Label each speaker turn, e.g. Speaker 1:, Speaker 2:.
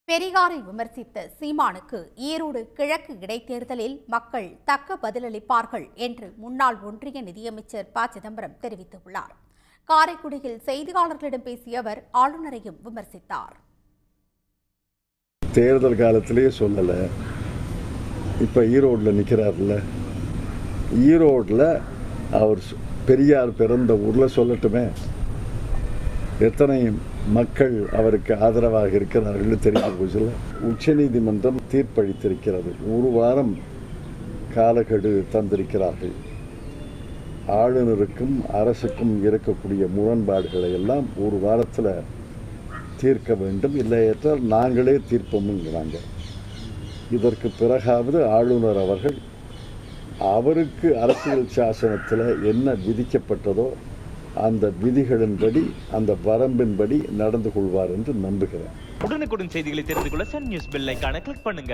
Speaker 1: பெரியாரை விமர்சித்த சீமானுக்கு ஈரோடு கிழக்கு இடைத்தேர்தலில் மக்கள் தக்க பதிலளிப்பார்கள் என்று முன்னாள் ஒன்றிய நிதியமைச்சர் ப. சிதம்பரம் தெரிவித்துள்ளார். காரைக்குடியில் செய்தியாளர்களிடம் பேசிய அவர் ஆளுநரையும் விமர்சித்தார்.
Speaker 2: தேர்தல் காலத்திலேயே சொல்லல, இப்ப ஈரோடுல நிக்கிறார்ல, ஈரோடுல அவர் பெரியார் பிறந்த ஊர்ல சொல்லட்டுமே, எத்தனை மக்கள் அவருக்கு ஆதரவாக இருக்கிறார்கள் தெரிந்து போச்சுல. உச்சநீதிமன்றம் தீர்ப்பளித்திருக்கிறது. ஒரு வாரம் காலக்கெடு தந்திருக்கிறார்கள். ஆளுநருக்கும் அரசுக்கும் இருக்கக்கூடிய முரண்பாடுகளை எல்லாம் ஒரு வாரத்தில் தீர்க்க வேண்டும், இல்லையென்றால் நாங்களே தீர்ப்போம்ங்கிறாங்க. இதற்கு பிறகாவது ஆளுநர் அவர்கள் அவருக்கு அரசியல் சாசனத்தில் என்ன விதிக்கப்பட்டதோ அந்த விதிகளின்படி, அந்த வரம்பின்படி நடந்து கொள்வார் என்று நம்புகிறேன்.
Speaker 3: உடனுக்குடன் செய்திகளை தெரிந்து கொள்ள சன் நியூஸ் பெல் ஐகானை கிளிக் பண்ணுங்க.